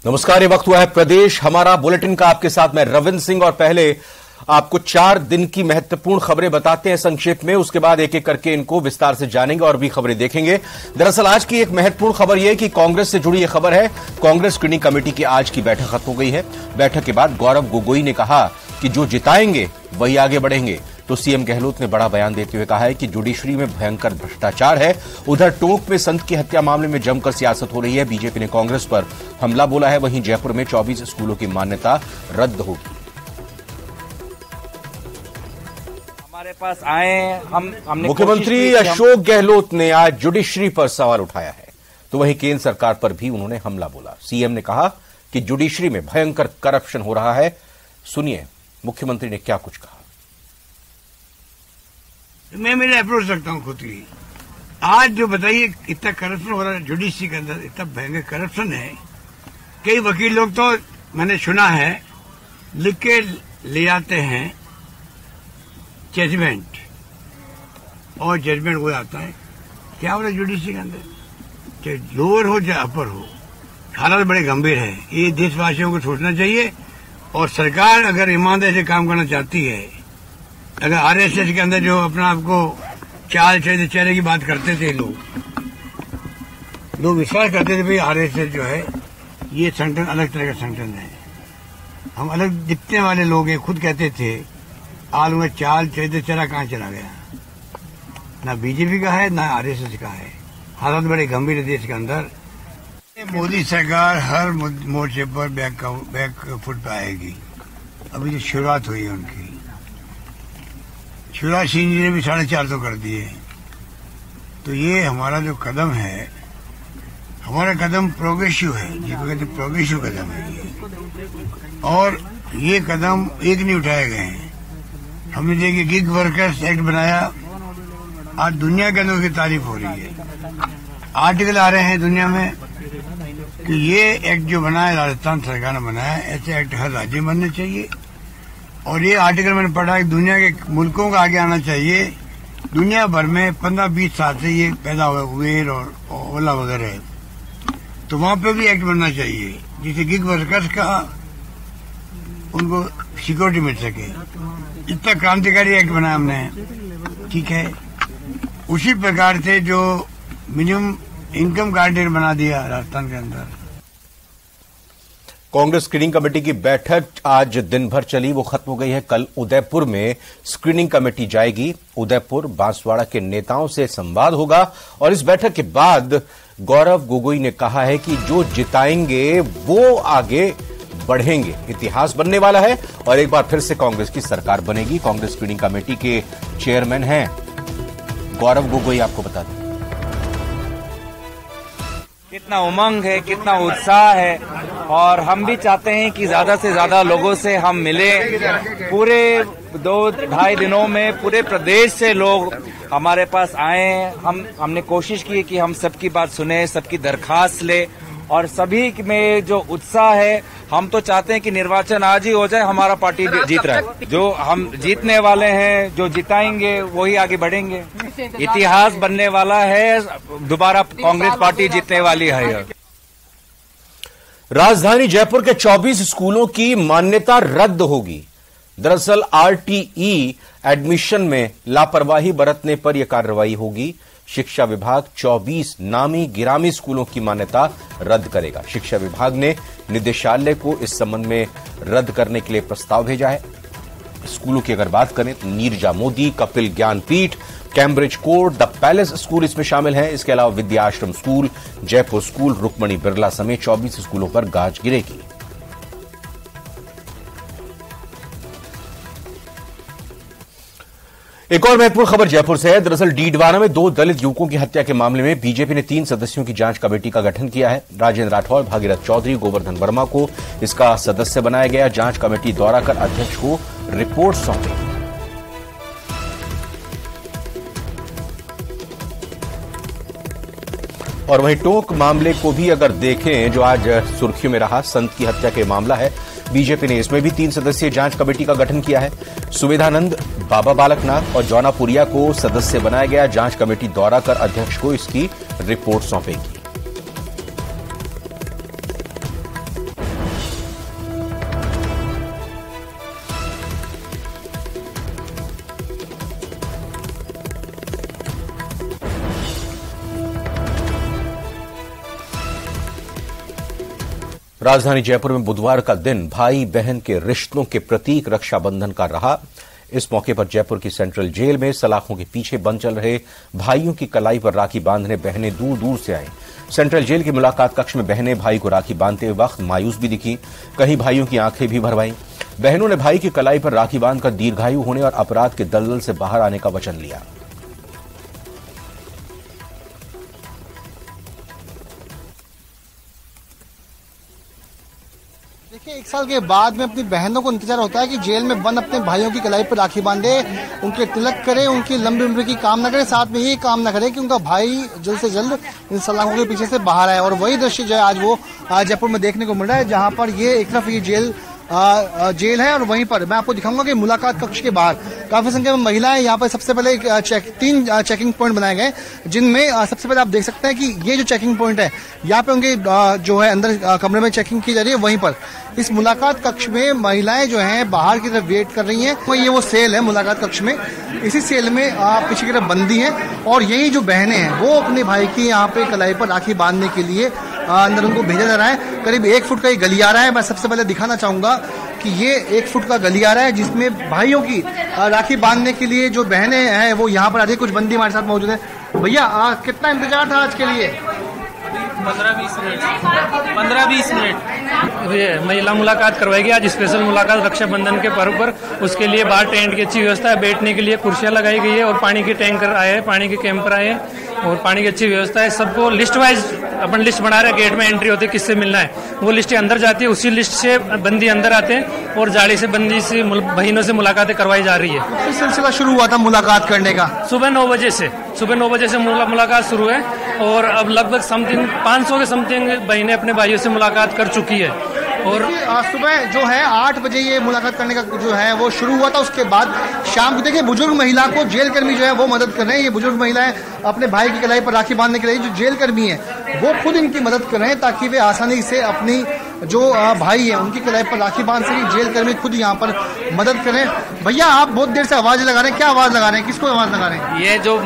नमस्कार, ये वक्त हुआ है प्रदेश हमारा बुलेटिन का। आपके साथ मैं रविंद्र सिंह और पहले आपको 4 दिन की महत्वपूर्ण खबरें बताते हैं संक्षेप में, उसके बाद एक एक करके इनको विस्तार से जानेंगे और भी खबरें देखेंगे। दरअसल आज की एक महत्वपूर्ण खबर यह है कि कांग्रेस से जुड़ी यह खबर है। कांग्रेस स्क्रीनिंग कमेटी की आज की बैठक खत्म हो गई है। बैठक के बाद गौरव गोगोई ने कहा कि जो जिताएंगे वही आगे बढ़ेंगे। तो सीएम गहलोत ने बड़ा बयान देते हुए कहा है कि जुडिशरी में भयंकर भ्रष्टाचार है। उधर टोंक में संत की हत्या मामले में जमकर सियासत हो रही है। बीजेपी ने कांग्रेस पर हमला बोला है। वहीं जयपुर में 24 स्कूलों की मान्यता रद्द होगी। हमारे पास आए हमने मुख्यमंत्री अशोक गहलोत ने आज जुडिशरी पर सवाल उठाया है। तो वहीं केंद्र सरकार पर भी उन्होंने हमला बोला। सीएम ने कहा कि जुडिशरी में भयंकर करप्शन हो रहा है। सुनिए मुख्यमंत्री ने क्या कुछ कहा। मैं मेरे अप्रोच रखता हूँ खुद की। आज जो बताइए इतना करप्शन हो रहा है जुडिशरी के अंदर, इतना भयंकर करप्शन है। कई वकील लोग तो मैंने सुना है लिख के ले आते हैं जजमेंट, और जजमेंट वो आता है। क्या हो रहा है जुडिशरी के अंदर, चाहे लोअर हो चाहे अपर हो, हालात बड़े गंभीर है। ये देशवासियों को सोचना चाहिए। और सरकार अगर ईमानदारी से काम करना चाहती है, अगर आरएसएस के अंदर जो अपना आपको चाल चेहरे की बात करते थे लोग विश्वास करते थे भाई आरएसएस जो है ये संगठन अलग तरह का संगठन है, हम अलग दिखने वाले लोग हैं, खुद कहते थे। आज उनका चाल चेहरा कहाँ चला गया। ना बीजेपी का है ना आरएसएस का है। हालात बड़े गंभीर है देश के अंदर। मोदी सरकार हर मोर्चे पर बैक फुट पे आएगी। अभी जो शुरुआत हुई है उनकी, शिवराज सिंह जी ने भी 450 कर दिए। तो ये हमारा जो कदम है, हमारा कदम प्रोग्रेसिव है, जिसको कहते हैं प्रोग्रेसिव कदम है ये। और ये कदम एक नहीं उठाए गए हैं। हमने देखिए गिग वर्कर्स एक्ट बनाया, आज दुनिया के अंदर उसकी तारीफ हो रही है। आर्टिकल आ रहे हैं दुनिया में कि ये एक्ट जो बना है राजस्थान सरकार ने बनाया, ऐसे एक्ट हर राज्य में बनने चाहिए। और ये आर्टिकल मैंने पढ़ा कि दुनिया के मुल्कों का आगे आना चाहिए। दुनिया भर में 15-20 साल से ये पैदा हुआ उबेर और ओला वगैरह, तो वहां पे भी एक्ट बनना चाहिए जिससे गिग वर्कर्स का उनको सिक्योरिटी मिल सके। इतना क्रांतिकारी एक्ट बनाया हमने, ठीक है। उसी प्रकार से जो मिनिमम इनकम गाइडलाइन बना दिया राजस्थान के अंदर। कांग्रेस स्क्रीनिंग कमेटी की बैठक आज दिन भर चली, वो खत्म हो गई है। कल उदयपुर में स्क्रीनिंग कमेटी जाएगी। उदयपुर बांसवाड़ा के नेताओं से संवाद होगा। और इस बैठक के बाद गौरव गोगोई ने कहा है कि जो जिताएंगे वो आगे बढ़ेंगे। इतिहास बनने वाला है और एक बार फिर से कांग्रेस की सरकार बनेगी। कांग्रेस स्क्रीनिंग कमेटी के चेयरमैन हैं गौरव गोगोई। आपको बता दें कितना उमंग है, कितना उत्साह है। और हम भी चाहते हैं कि ज्यादा से ज्यादा लोगों से हम मिले। पूरे 2-2.5 दिनों में पूरे प्रदेश से लोग हमारे पास आए। हमने कोशिश की कि हम सबकी बात सुने, सबकी दरखास्त ले। और सभी में जो उत्साह है, हम तो चाहते हैं कि निर्वाचन आज ही हो जाए, हमारा पार्टी जीत रहा है। जो हम जीतने वाले हैं, जो जिताएंगे वही आगे बढ़ेंगे। इतिहास बनने वाला है, दोबारा कांग्रेस पार्टी जीतने वाली है। राजधानी जयपुर के 24 स्कूलों की मान्यता रद्द होगी। दरअसल आरटीई एडमिशन में लापरवाही बरतने पर यह कार्रवाई होगी। शिक्षा विभाग 24 नामी गिरामी स्कूलों की मान्यता रद्द करेगा। शिक्षा विभाग ने निदेशालय को इस संबंध में रद्द करने के लिए प्रस्ताव भेजा है। स्कूलों की अगर बात करें तो Neerja Modi, Kapil Jnanpith, Cambridge court, the palace school इसमें शामिल हैं। इसके अलावा विद्या आश्रम स्कूल, जयपुर स्कूल, रुक्मणी बिरला समेत 24 स्कूलों पर गाज गिरेगी। एक और महत्वपूर्ण खबर जयपुर से है। दरअसल डीडवाना में 2 दलित युवकों की हत्या के मामले में बीजेपी ने 3 सदस्यों की जांच कमेटी का गठन किया है। राजेंद्र राठौर, भागीरथ चौधरी, गोवर्धन वर्मा को इसका सदस्य बनाया गया। जांच कमेटी दौरा कर अध्यक्ष को रिपोर्ट सौंपी। और वहीं टोंक मामले को भी अगर देखें, जो आज सुर्खियों में रहा, संत की हत्या के मामला है। बीजेपी ने इसमें भी 3 सदस्यीय जांच कमेटी का गठन किया है। सुविधानंद, बाबा बालकनाथ और जौनापुरिया को सदस्य बनाया गया। जांच कमेटी दौरा कर अध्यक्ष को इसकी रिपोर्ट सौंपेगी। राजधानी जयपुर में बुधवार का दिन भाई बहन के रिश्तों के प्रतीक रक्षाबंधन का रहा। इस मौके पर जयपुर की सेंट्रल जेल में सलाखों के पीछे बंद चल रहे भाइयों की कलाई पर राखी बांधने बहनें दूर दूर से आईं। सेंट्रल जेल के मुलाकात कक्ष में बहनें भाई को राखी बांधते वक्त मायूस भी दिखी, कहीं भाइयों की आंखें भी भर आईं। बहनों ने भाई की कलाई पर राखी बांधकर दीर्घायु होने और अपराध के दलदल से बाहर आने का वचन लिया। देखिए, 1 साल के बाद में अपनी बहनों को इंतजार होता है कि जेल में बंद अपने भाइयों की कलाई पर राखी बांधे, उनके तिलक करे, उनकी लंबी उम्र की कामना करे, साथ में ये कामना करे कि उनका भाई जल्द से जल्द इन सलाखों के पीछे से बाहर आए। और वही दृश्य जो है आज वो जयपुर में देखने को मिल रहा है, जहां पर ये एक तरफ ये जेल है और वहीं पर मैं आपको दिखाऊंगा कि मुलाकात कक्ष के बाहर काफी संख्या में महिलाएं यहाँ पर सबसे पहले 3 चेकिंग पॉइंट बनाए गए, जिनमें सबसे पहले आप देख सकते हैं कि ये जो चेकिंग पॉइंट है यहाँ पे उनके जो है अंदर कमरे में चेकिंग की जा रही है। वहीं पर इस मुलाकात कक्ष में महिलाएं जो हैं बाहर की तरफ वेट कर रही हैं। तो ये वो सेल है मुलाकात कक्ष में, इसी सेल में पीछे की तरफ बंदी है और यही जो बहनें हैं वो अपने भाई की यहाँ पे कलाई पर राखी बांधने के लिए अंदर उनको भेजा जा रहा है। करीब 1 फुट का ये गलियारा है। मैं सबसे पहले दिखाना चाहूंगा कि ये 1 फुट का गलियारा है, जिसमें भाइयों की राखी बांधने के लिए जो बहनें हैं वो यहाँ पर आ रही है। कुछ बंदी हमारे साथ मौजूद है। भैया कितना इंतजार था आज के लिए? 15-20 मिनट। ये महिला मुलाकात करवाएगी आज, स्पेशल मुलाकात रक्षाबंधन के पर्व पर। उसके लिए बाहर टेंट की अच्छी व्यवस्था है, बैठने के लिए कुर्सियां लगाई गई है और पानी के टैंकर आए हैं, पानी के कैंपर आए हैं और पानी की अच्छी व्यवस्था है। सबको लिस्ट वाइज अपन लिस्ट बना रहे हैं, गेट में एंट्री होती है किससे मिलना है, वो लिस्ट अंदर जाती है, उसी लिस्ट से बंदी अंदर आते हैं और जाली से बंदी से बहनों से मुलाकातें करवाई जा रही है। किस सिलसिला शुरू हुआ था मुलाकात करने का? सुबह 9 बजे से मुलाकात शुरू है और अब लगभग 500 के समथिंग बहनें अपने भाइयों से मुलाकात कर चुकी है। और सुबह जो है 8 बजे ये मुलाकात करने का जो है वो शुरू हुआ था। उसके बाद शाम को देखिए बुजुर्ग महिला को जेल कर्मी जो है वो मदद कर रहे हैं। ये बुजुर्ग महिलाएं अपने भाई की कलाई पर राखी बांधने के लिए जो जेल कर्मी है वो खुद इनकी मदद कर रहे हैं, ताकि वे आसानी से अपनी जो भाई है उनकी कलाई पर राखी बांध सके। जेल कर्मी खुद यहाँ पर मदद करें। भैया आप बहुत देर से आवाज लगा रहे हैं, क्या आवाज लगा रहे हैं, किसको आवाज लगा रहे हैं? ये जो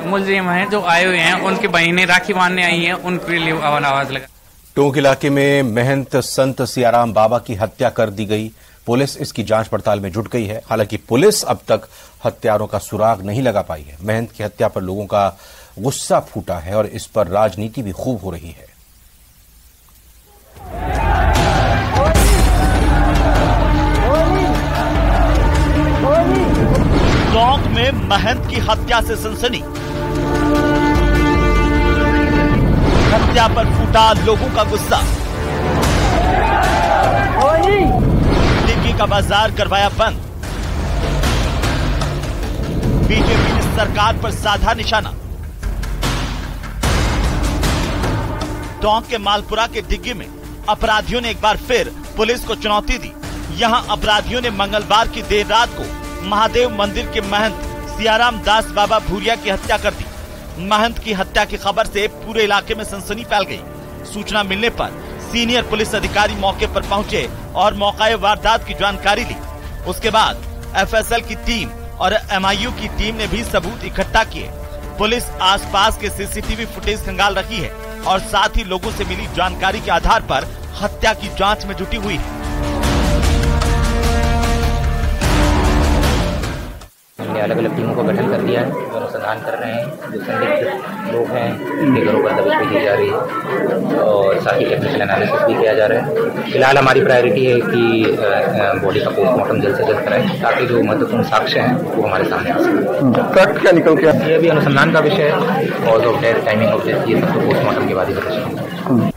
मुलजिम हैं जो आए हुए हैं उनकी बहनें राखी बांधने आई हैं, उनके लिए आवाज लगा। टोंक इलाके में महंत संत सियाराम बाबा की हत्या कर दी गई। पुलिस इसकी जांच पड़ताल में जुट गई है। हालांकि पुलिस अब तक हत्यारों का सुराग नहीं लगा पाई है। महंत की हत्या पर लोगों का गुस्सा फूटा है और इस पर राजनीति भी खूब हो रही है। टोंक में महंत की हत्या से सनसनी, हत्या पर फूटा लोगों का गुस्सा। टिक्की का बाजार करवाया बंद, बीजेपी ने सरकार पर साधा निशाना। टोंक के मालपुरा के डिग्गी में अपराधियों ने एक बार फिर पुलिस को चुनौती दी। यहां अपराधियों ने मंगलवार की देर रात को महादेव मंदिर के महंत सियाराम दास बाबा भूरिया की हत्या कर दी। महंत की हत्या की खबर से पूरे इलाके में सनसनी फैल गई। सूचना मिलने पर सीनियर पुलिस अधिकारी मौके पर पहुंचे और मौके वारदात की जानकारी ली। उसके बाद एफएसएल की टीम और एमआईयू की टीम ने भी सबूत इकट्ठा किए। पुलिस आसपास के सीसीटीवी फुटेज खंगाल रही है और साथ ही लोगों से मिली जानकारी के आधार पर हत्या की जांच में जुटी हुई है। हमने अलग अलग टीमों का गठन कर दिया है जो अनुसंधान कर रहे हैं। जो संदिग्ध लोग हैं उनके घरों पर दबिश भी की जा रही है और साथ ही टेक्निकल एनालिसिस भी किया जा रहा है। फिलहाल हमारी प्रायोरिटी है कि बॉडी का पोस्टमार्टम जल्द से जल्द कराएं ताकि जो महत्वपूर्ण साक्ष्य हैं वो हमारे सामने आ सकें। क्या निकल के ये अभी अनुसंधान का विषय है। Cause of death, timing of death, ये सब तो पोस्टमार्टम के बाद ही पता चलेगा।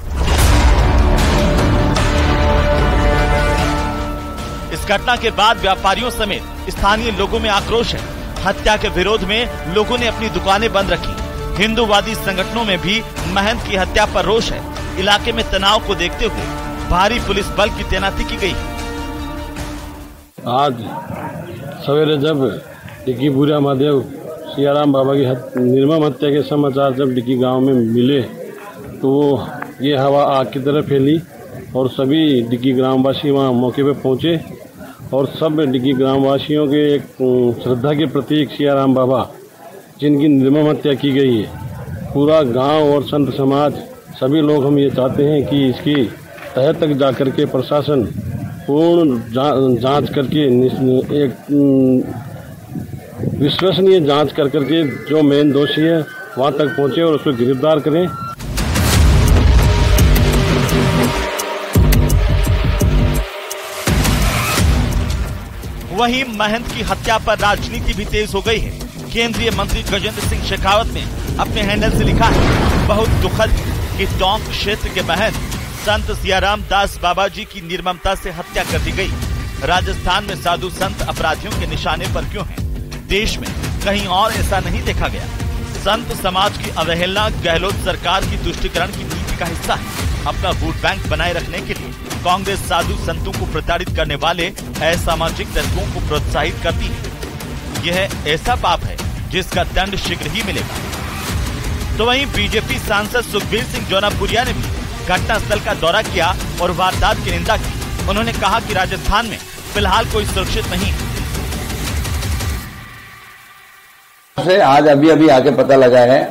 इस घटना के बाद व्यापारियों समेत स्थानीय लोगों में आक्रोश है। हत्या के विरोध में लोगों ने अपनी दुकानें बंद रखी। हिंदूवादी संगठनों में भी महंत की हत्या पर रोष है। इलाके में तनाव को देखते हुए भारी पुलिस बल की तैनाती की गई। आज सवेरे जब डिग्गी भूरिया महादेव सियाराम बाबा की निर्मम हत्या के समाचार जब डिग्गी गांव में मिले तो ये हवा आग की तरह फैली और सभी डिग्गी ग्रामवासी वहाँ मौके पर पहुँचे और सब डिग्गी ग्रामवासियों के एक श्रद्धा के प्रतीक सियाराम बाबा जिनकी निर्मम हत्या की गई है, पूरा गांव और संत समाज सभी लोग हम ये चाहते हैं कि इसकी तह तक जाकर के प्रशासन पूर्ण जांच करके एक विश्वसनीय जांच कर करके जो मेन दोषी है वहां तक पहुंचे और उसको गिरफ्तार करें। वहीं महंत की हत्या पर राजनीति भी तेज हो गई है। केंद्रीय मंत्री गजेंद्र सिंह शेखावत ने अपने हैंडल से लिखा है, बहुत दुखद कि टोंक क्षेत्र के महंत संत सियाराम दास बाबा जी की निर्ममता से हत्या कर दी गई। राजस्थान में साधु संत अपराधियों के निशाने पर क्यों हैं? देश में कहीं और ऐसा नहीं देखा गया। संत समाज की अवहेलना गहलोत सरकार की तुष्टीकरण की नीति का हिस्सा है। अपना वोट बैंक बनाए रखने के लिए कांग्रेस साधु संतों को प्रताड़ित करने वाले असामाजिक तत्वों को प्रोत्साहित करती है। यह ऐसा पाप है जिसका दंड शीघ्र ही मिलेगा। तो वहीं बीजेपी सांसद सुखबीर सिंह जौनापुरिया ने भी घटनास्थल का दौरा किया और वारदात की निंदा की। उन्होंने कहा कि राजस्थान में फिलहाल कोई सुरक्षित नहीं है। आज अभी आके पता लगा है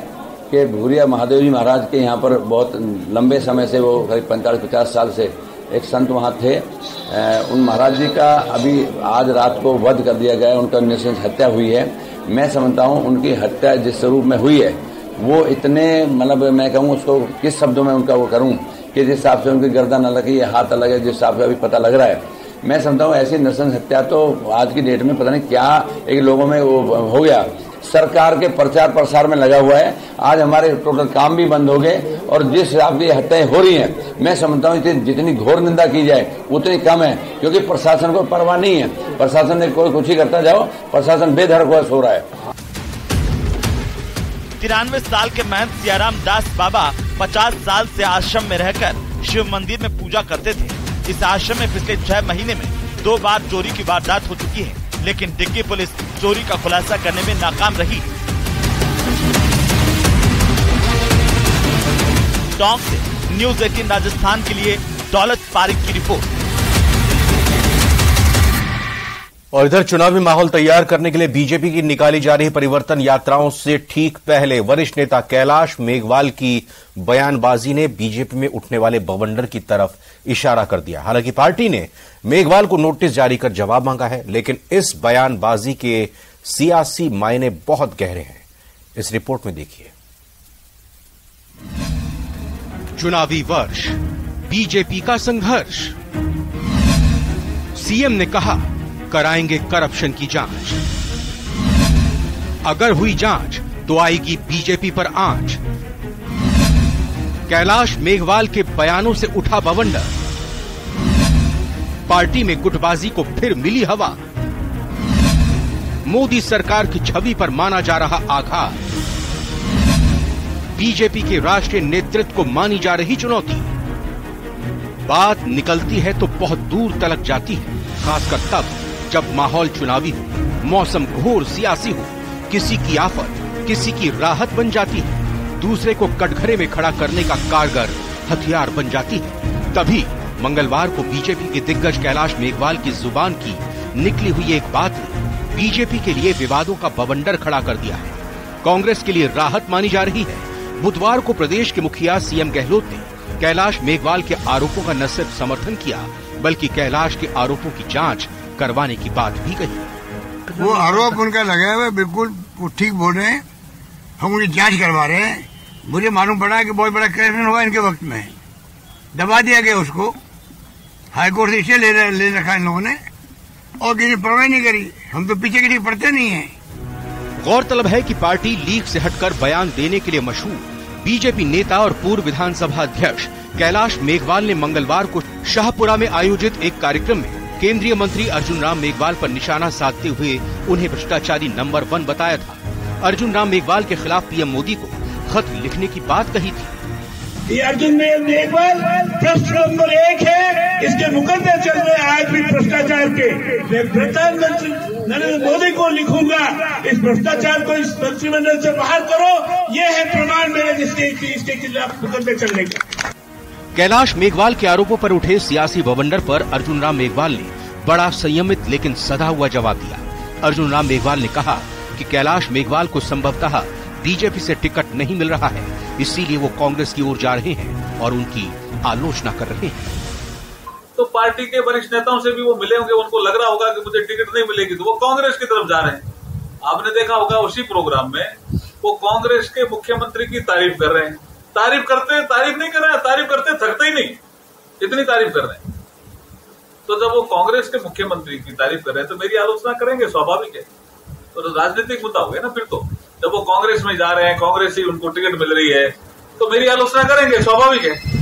कि भूरिया महादेव जी महाराज के यहाँ पर बहुत लंबे समय से, वो करीब 45-50 साल से एक संत वहाँ थे। उन महाराज जी का अभी आज रात को वध कर दिया गया, उनका नृशंस हत्या हुई है। मैं समझता हूँ उनकी हत्या जिस स्वरूप में हुई है वो इतने, मतलब मैं कहूँ उसको किस शब्दों में उनका वो करूँ कि जिस हिसाब से उनकी गर्दन अलग है, ये हाथ अलग है, जिस हिसाब से अभी पता लग रहा है। मैं समझता हूँ ऐसी नृशंस हत्या तो आज की डेट में पता नहीं क्या एक लोगों में वो हो गया। सरकार के प्रचार प्रसार में लगा हुआ है। आज हमारे टोटल काम भी बंद हो गए और जिस हिसाब से हत्याएं हो रही हैं, मैं समझता हूँ जितनी घोर निंदा की जाए उतनी कम है, क्योंकि प्रशासन को परवाह नहीं है। प्रशासन ने कोई कुछ ही करता जाओ, प्रशासन बेधड़क हो रहा है। 93 साल के महंत सियाराम दास बाबा 50 साल से आश्रम में रहकर शिव मंदिर में पूजा करते थे। इस आश्रम में पिछले 6 महीने में 2 बार चोरी की वारदात हो चुकी है, लेकिन डिग्गी पुलिस चोरी का खुलासा करने में नाकाम रही। टोंक से न्यूज़ 18 राजस्थान के लिए दौलत पारिक की रिपोर्ट। और इधर चुनावी माहौल तैयार करने के लिए बीजेपी की निकाली जा रही परिवर्तन यात्राओं से ठीक पहले वरिष्ठ नेता कैलाश मेघवाल की बयानबाजी ने बीजेपी में उठने वाले बवंडर की तरफ इशारा कर दिया। हालांकि पार्टी ने मेघवाल को नोटिस जारी कर जवाब मांगा है, लेकिन इस बयानबाजी के सियासी मायने बहुत गहरे हैं। इस रिपोर्ट में देखिए। चुनावी वर्ष, बीजेपी का संघर्ष। सीएम ने कहा कराएंगे करप्शन की जांच। अगर हुई जांच तो आएगी बीजेपी पर आंच। कैलाश मेघवाल के बयानों से उठा बवंडर। पार्टी में गुटबाजी को फिर मिली हवा। मोदी सरकार की छवि पर माना जा रहा आघात। बीजेपी के राष्ट्रीय नेतृत्व को मानी जा रही चुनौती। बात निकलती है तो बहुत दूर तलक जाती है, खासकर तब जब माहौल चुनावी हो, मौसम घोर सियासी हो, किसी की आफत किसी की राहत बन जाती है, दूसरे को कटघरे में खड़ा करने का कारगर हथियार बन जाती है। तभी मंगलवार को बीजेपी के दिग्गज कैलाश मेघवाल की जुबान की निकली हुई एक बात ने बीजेपी के लिए विवादों का बवंडर खड़ा कर दिया है। कांग्रेस के लिए राहत मानी जा रही है। बुधवार को प्रदेश के मुखिया सीएम गहलोत ने कैलाश मेघवाल के आरोपों का न सिर्फ समर्थन किया, बल्कि कैलाश के आरोपों की जांच करवाने की बात भी कही। वो आरोप उनका लगा हुआ, बिल्कुल वो ठीक बोल रहे हैं। हम उनकी जांच करवा रहे हैं। मुझे मालूम पड़ा कि बहुत बड़ा करप्शन हुआ इनके वक्त में, दबा दिया गया उसको। हाईकोर्ट से इसे ले रखा इन लोगों ने और किसी परवाह नहीं करी। हम तो पीछे की पड़ते नहीं है। गौरतलब है कि पार्टी लीग से हटकर बयान देने के लिए मशहूर बीजेपी नेता और पूर्व विधानसभा अध्यक्ष कैलाश मेघवाल ने मंगलवार को शाहपुरा में आयोजित एक कार्यक्रम में केंद्रीय मंत्री अर्जुन राम मेघवाल पर निशाना साधते हुए उन्हें भ्रष्टाचारी नंबर 1 बताया था। अर्जुन राम मेघवाल के खिलाफ पीएम मोदी को खत लिखने की बात कही थी। ये अर्जुन मेघवाल भ्रष्ट नंबर 1 है। इसके मुकदमे चल रहे आज भी भ्रष्टाचार के। मैं प्रधानमंत्री नरेंद्र मोदी को लिखूंगा, इस भ्रष्टाचार को इस मंत्रिमंडल से बाहर करो। ये है प्रमाण मेरे इसके खिलाफ मुकदमे चलने का। कैलाश मेघवाल के आरोपों पर उठे सियासी बवंडर पर अर्जुन राम मेघवाल ने बड़ा संयमित लेकिन सधा हुआ जवाब दिया। अर्जुन राम मेघवाल ने कहा कि कैलाश मेघवाल को संभवतः बीजेपी से टिकट नहीं मिल रहा है, इसीलिए वो कांग्रेस की ओर जा रहे हैं और उनकी आलोचना कर रहे हैं। तो पार्टी के वरिष्ठ नेताओं से भी वो मिले होंगे, उनको लग रहा होगा कि मुझे टिकट नहीं मिलेगी, तो वो कांग्रेस की तरफ जा रहे हैं। आपने देखा होगा उसी प्रोग्राम में वो कांग्रेस के मुख्यमंत्री की तारीफ कर रहे हैं। तारीफ नहीं कर रहे हैं, तारीफ करते थकते ही नहीं, इतनी तारीफ कर रहे हैं। तो जब वो कांग्रेस के मुख्यमंत्री की तारीफ कर रहे हैं तो मेरी आलोचना करेंगे, स्वाभाविक है। तो राजनीतिक मुद्दा हो गया ना फिर तो। जब वो कांग्रेस में जा रहे हैं, कांग्रेस ही उनको टिकट मिल रही है, तो मेरी आलोचना करेंगे, स्वाभाविक है।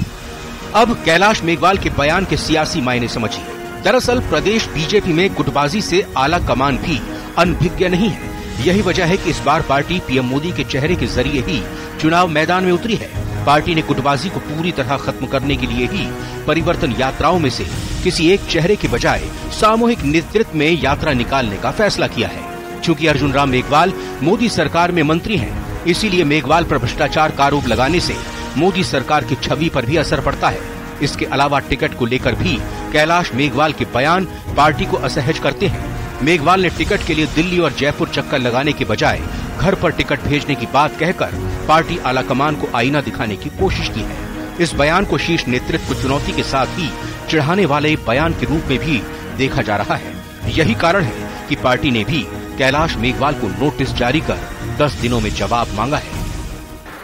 अब कैलाश मेघवाल के बयान के सियासी मायने समझिए। दरअसल प्रदेश बीजेपी में गुटबाजी से आला कमान भी अनभिज्ञ नहीं है। यही वजह है कि इस बार पार्टी पीएम मोदी के चेहरे के जरिए ही चुनाव मैदान में उतरी है। पार्टी ने गुटबाजी को पूरी तरह खत्म करने के लिए ही परिवर्तन यात्राओं में से किसी एक चेहरे के बजाय सामूहिक नेतृत्व में यात्रा निकालने का फैसला किया है। चूंकि अर्जुन राम मेघवाल मोदी सरकार में मंत्री हैं, इसीलिए मेघवाल पर भ्रष्टाचार का आरोप लगाने से मोदी सरकार की छवि पर भी असर पड़ता है। इसके अलावा टिकट को लेकर भी कैलाश मेघवाल के बयान पार्टी को असहज करते हैं। मेघवाल ने टिकट के लिए दिल्ली और जयपुर चक्कर लगाने के बजाय घर पर टिकट भेजने की बात कहकर पार्टी आलाकमान को आईना दिखाने की कोशिश की है। इस बयान को शीर्ष नेतृत्व को चुनौती के साथ ही चिढ़ाने वाले बयान के रूप में भी देखा जा रहा है। यही कारण है कि पार्टी ने भी कैलाश मेघवाल को नोटिस जारी कर 10 दिनों में जवाब मांगा है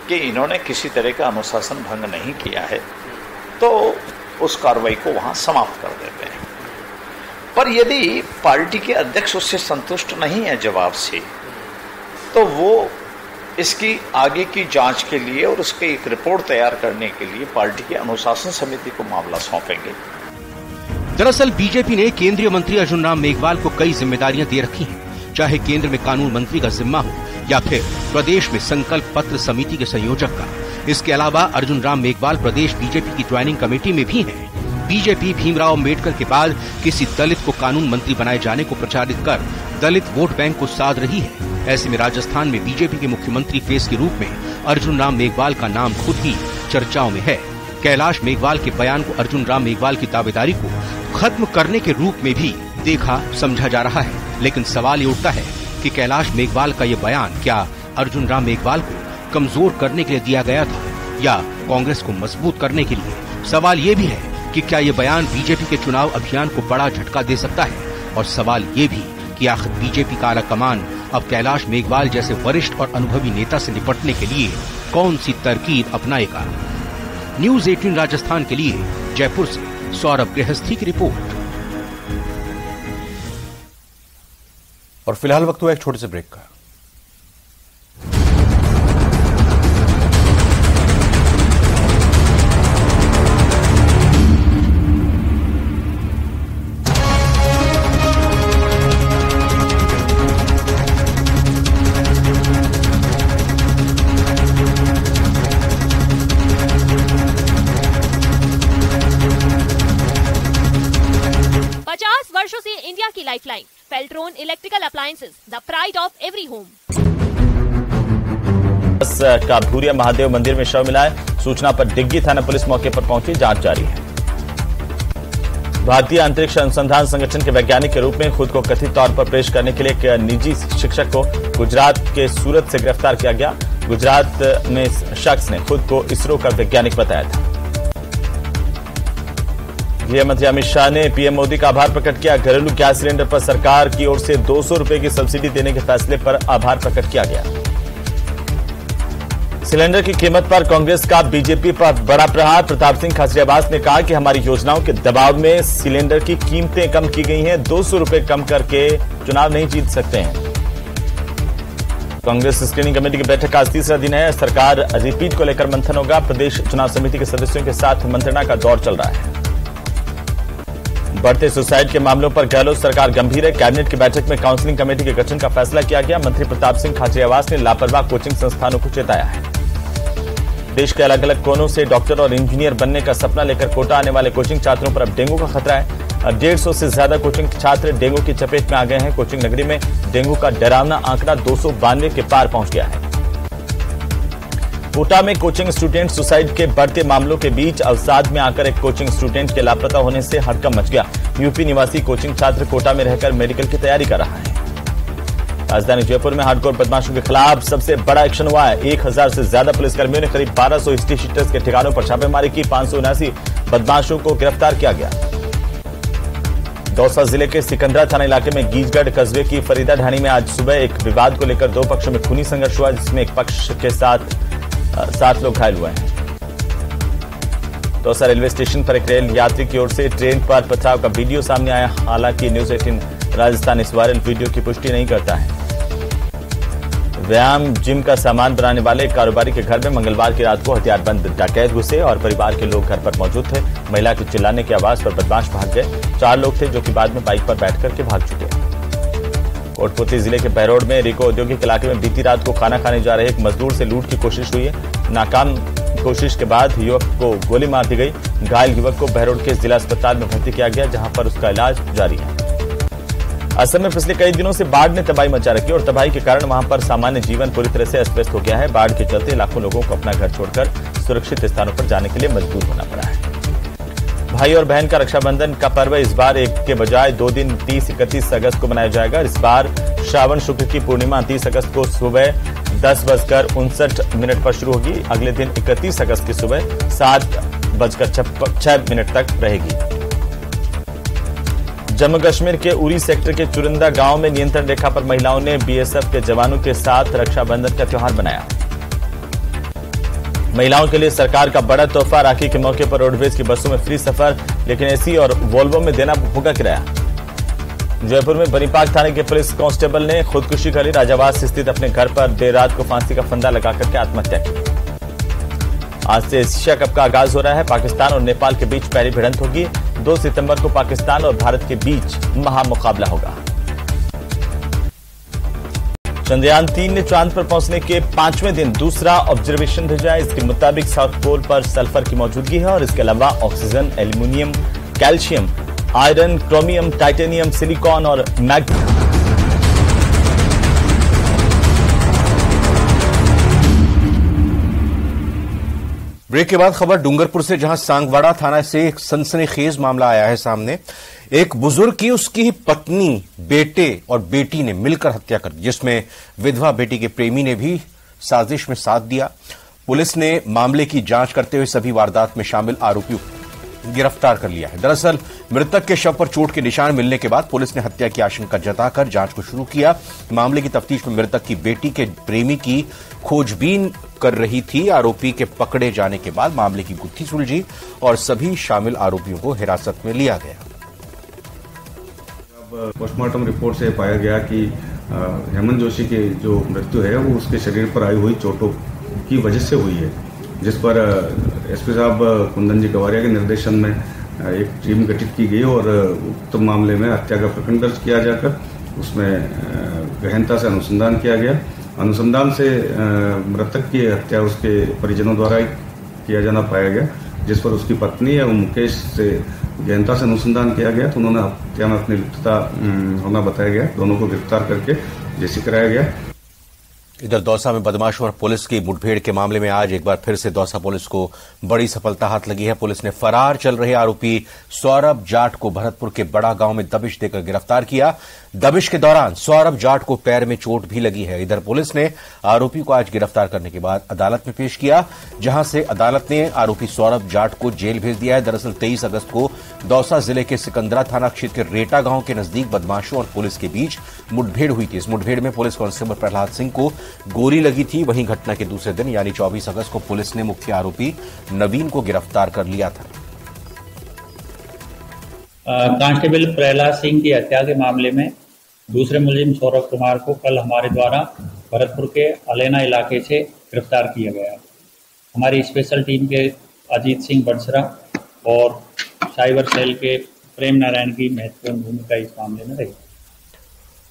कि इन्होंने किसी तरह का अनुशासन भंग नहीं किया है, तो उस कार्रवाई को वहां समाप्त कर देते हैं। पर यदि पार्टी के अध्यक्ष उससे संतुष्ट नहीं है जवाब से, तो वो इसकी आगे की जांच के लिए और उसकी एक रिपोर्ट तैयार करने के लिए पार्टी की अनुशासन समिति को मामला सौंपेंगे। दरअसल बीजेपी ने केंद्रीय मंत्री अर्जुन राम मेघवाल को कई जिम्मेदारियां दे रखी हैं, चाहे केंद्र में कानून मंत्री का जिम्मा हो या फिर प्रदेश में संकल्प पत्र समिति के संयोजक का। इसके अलावा अर्जुन राम मेघवाल प्रदेश बीजेपी की ज्वाइनिंग कमेटी में भी हैं। बीजेपी भीमराव अम्बेडकर के बाद किसी दलित को कानून मंत्री बनाए जाने को प्रचारित कर दलित वोट बैंक को साध रही है। ऐसे में राजस्थान में बीजेपी के मुख्यमंत्री फेस के रूप में अर्जुन राम मेघवाल का नाम खुद ही चर्चाओं में है। कैलाश मेघवाल के बयान को अर्जुन राम मेघवाल की दावेदारी को खत्म करने के रूप में भी देखा समझा जा रहा है। लेकिन सवाल ये उठता है कि कैलाश मेघवाल का ये बयान क्या अर्जुन राम मेघवाल को कमजोर करने के लिए दिया गया था या कांग्रेस को मजबूत करने के लिए। सवाल ये भी है कि क्या ये बयान बीजेपी के चुनाव अभियान को बड़ा झटका दे सकता है, और सवाल ये भी कि आखिर बीजेपी का आला कमान अब कैलाश मेघवाल जैसे वरिष्ठ और अनुभवी नेता से निपटने के लिए कौन सी तरकीब अपनाएगा। न्यूज 18 राजस्थान के लिए जयपुर से सौरभ गृहस्थी की रिपोर्ट। और फिलहाल वक्त हुआ एक छोटे से ब्रेक का। Lifeline Feltron electrical appliances, the pride of every home. का भूरिया महादेव मंदिर में शव मिला है। सूचना पर डिग्गी थाना पुलिस मौके पर पहुंची, जांच जारी है। भारतीय अंतरिक्ष अनुसंधान संगठन के वैज्ञानिक के रूप में खुद को कथित तौर पर पेश करने के लिए एक निजी शिक्षक को गुजरात के सूरत से गिरफ्तार किया गया। गुजरात में शख्स ने खुद को इसरो का वैज्ञानिक बताया था। गृह मंत्री अमित शाह ने पीएम मोदी का आभार प्रकट किया। घरेलू गैस सिलेंडर पर सरकार की ओर से 200 रुपए की सब्सिडी देने के फैसले पर आभार प्रकट किया गया। सिलेंडर की कीमत पर कांग्रेस का बीजेपी पर बड़ा प्रहार। प्रताप सिंह खाचरियावास ने कहा कि हमारी योजनाओं के दबाव में सिलेंडर की कीमतें कम की गई हैं। 200 रुपए कम करके चुनाव नहीं जीत सकते हैं। कांग्रेस स्क्रीनिंग कमेटी की बैठक का आज तीसरा दिन है। सरकार रिपीट को लेकर मंथन होगा। प्रदेश चुनाव समिति के सदस्यों के साथ मंत्रणा का दौर चल रहा है। बढ़ते सुसाइड के मामलों पर गहलोत सरकार गंभीर है। कैबिनेट की बैठक में काउंसलिंग कमेटी के गठन का फैसला किया गया। मंत्री प्रताप सिंह खाचरियावास ने लापरवाह कोचिंग संस्थानों को चेताया है। देश के अलग अलग कोनों से डॉक्टर और इंजीनियर बनने का सपना लेकर कोटा आने वाले कोचिंग छात्रों पर अब डेंगू का खतरा है। 150 से ज्यादा कोचिंग छात्र डेंगू की चपेट में आ गए हैं। कोचिंग नगरी में डेंगू का डरावना आंकड़ा 292 के पार पहुंच गया है। कोटा में कोचिंग स्टूडेंट सुसाइड के बढ़ते मामलों के बीच अवसाद में आकर एक कोचिंग स्टूडेंट के लापता होने से हड़कंप मच गया। यूपी निवासी कोचिंग छात्र कोटा में रहकर मेडिकल की तैयारी कर रहा है। राजधानी जयपुर में हार्डकोर बदमाशों के खिलाफ सबसे बड़ा एक्शन हुआ है। 1000 से ज्यादा पुलिसकर्मियों ने करीब 1200 हिस्ट्री शीटर्स के ठिकानों पर छापेमारी की। 579 बदमाशों को गिरफ्तार किया गया। दौसा जिले के सिकंदरा थाना इलाके में गीजगढ़ कस्बे की फरीदा ढाणी में आज सुबह एक विवाद को लेकर दो पक्षों में खूनी संघर्ष हुआ, जिसमें एक पक्ष के साथ 7 लोग घायल हुए हैं। दौसा रेलवे स्टेशन पर एक रेल यात्री की ओर से ट्रेन पर पथराव का वीडियो सामने आया। हालांकि न्यूज 18 राजस्थान इस वायरल वीडियो की पुष्टि नहीं करता है। व्यायाम जिम का सामान बनाने वाले एक कारोबारी के घर में मंगलवार की रात को हथियारबंद डकैत घुसे और परिवार के लोग घर पर मौजूद थे। महिला के चिल्लाने की आवाज पर बदमाश भाग गए। 4 लोग थे जो कि बाद में बाइक पर बैठ करके भाग चुके। कोटपुतली जिले के बहरोड में रिको औद्योगिक इलाके में बीती रात को खाना खाने जा रहे एक मजदूर से लूट की कोशिश हुई है। नाकाम कोशिश के बाद युवक को गोली मार दी गई। घायल युवक को बहरोड के जिला अस्पताल में भर्ती किया गया, जहां पर उसका इलाज जारी है। असम में पिछले कई दिनों से बाढ़ ने तबाही मचा रखी और तबाही के कारण वहां पर सामान्य जीवन पूरी तरह से अस्त व्यस्त हो गया है। बाढ़ के चलते लाखों लोगों को अपना घर छोड़कर सुरक्षित स्थानों पर जाने के लिए मजबूर होना पड़ा है। भाई और बहन का रक्षाबंधन का पर्व इस बार एक के बजाय 2 दिन 30-31 अगस्त को मनाया जाएगा। इस बार श्रावण शुक्ल की पूर्णिमा 30 अगस्त को सुबह 10:59 पर शुरू होगी। अगले दिन 31 अगस्त की सुबह 7:06 तक रहेगी। जम्मू कश्मीर के उरी सेक्टर के चुरिंदा गांव में नियंत्रण रेखा पर महिलाओं ने बीएसएफ के जवानों के साथ रक्षाबंधन का त्योहार मनाया। महिलाओं के लिए सरकार का बड़ा तोहफा, राखी के मौके पर रोडवेज की बसों में फ्री सफर, लेकिन एसी और वोल्वो में देना होगा किराया। जयपुर में बनीपाक थाने के पुलिस कांस्टेबल ने खुदकुशी कर ली। राजावास स्थित अपने घर पर देर रात को फांसी का फंदा लगाकर के आत्महत्या की। आज से एशिया कप का आगाज हो रहा है। पाकिस्तान और नेपाल के बीच पहली भिड़ंत होगी। 2 सितंबर को पाकिस्तान और भारत के बीच महामुकाबला होगा। चंद्रयान 3 ने चांद पर पहुंचने के 5वें दिन दूसरा ऑब्जर्वेशन भेजा है। इसके मुताबिक साउथ पोल पर सल्फर की मौजूदगी है और इसके अलावा oxygen, aluminium, calcium, iron, chromium, titanium, silicon और मैग्नीशियम। ब्रेक के बाद खबर डूंगरपुर से, जहां सांगवाड़ा थाना से एक सनसनीखेज मामला आया है सामने। एक बुजुर्ग की उसकी पत्नी, बेटे और बेटी ने मिलकर हत्या कर दी, जिसमें विधवा बेटी के प्रेमी ने भी साजिश में साथ दिया। पुलिस ने मामले की जांच करते हुए सभी वारदात में शामिल आरोपियों को गिरफ्तार कर लिया है। दरअसल मृतक के शव पर चोट के निशान मिलने के बाद पुलिस ने हत्या की आशंका जताकर जांच को शुरू किया। मामले की तफ्तीश में मृतक की बेटी के प्रेमी की खोजबीन कर रही थी। आरोपी के पकड़े जाने के बाद मामले की गुत्थी सुलझी और सभी शामिल आरोपियों को हिरासत में लिया गया। पोस्टमार्टम रिपोर्ट से पाया गया कि हेमंत जोशी की जो मृत्यु है वो उसके शरीर पर आई हुई चोटों की वजह से हुई है, जिस पर एसपी साहब कुंदन जी गवारिया के निर्देशन में एक टीम गठित की गई और उक्त मामले में हत्या का प्रकरण दर्ज किया जाकर उसमें गहनता से अनुसंधान किया गया। अनुसंधान से मृतक की हत्या उसके परिजनों द्वारा किया जाना पाया गया, जिस पर उसकी पत्नी एवं मुकेश से गहनता से अनुसंधान किया गया तो उन्होंने हत्या में अपनी लिप्तता होना बताया गया। दोनों को गिरफ्तार करके जेसी कराया गया। इधर दौसा में बदमाशों और पुलिस की मुठभेड़ के मामले में आज एक बार फिर से दौसा पुलिस को बड़ी सफलता हाथ लगी है। पुलिस ने फरार चल रहे आरोपी सौरभ जाट को भरतपुर के बड़ा गांव में दबिश देकर गिरफ्तार किया। दबिश के दौरान सौरभ जाट को पैर में चोट भी लगी है। इधर पुलिस ने आरोपी को आज गिरफ्तार करने के बाद अदालत में पेश किया, जहां से अदालत ने आरोपी सौरभ जाट को जेल भेज दिया है। दरअसल 23 अगस्त को दौसा जिले के सिकंदरा थाना क्षेत्र के रेटा गांव के नजदीक बदमाशों और पुलिस के बीच मुठभेड़ हुई थी। इस मुठभेड़ में पुलिस कांस्टेबल प्रहलाद सिंह को गोली लगी थी। वहीं घटना के दूसरे दिन यानी 24 अगस्त को पुलिस ने मुख्य आरोपी नवीन को गिरफ्तार कर लिया था। कांस्टेबल प्रहलाद सिंह की हत्या के मामले में दूसरे मुलजिम सौरभ कुमार को कल हमारे द्वारा भरतपुर के अलेना इलाके से गिरफ्तार किया गया। हमारी स्पेशल टीम के अजीत सिंह बड़सरा और साइबर सेल के प्रेम नारायण की महत्वपूर्ण भूमिका इस मामले में रही।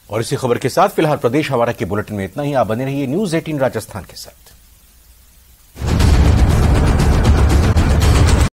और इसी खबर के साथ फिलहाल प्रदेश हमारा के बुलेटिन में इतना ही। आप बने रहिए न्यूज 18 राजस्थान के साथ।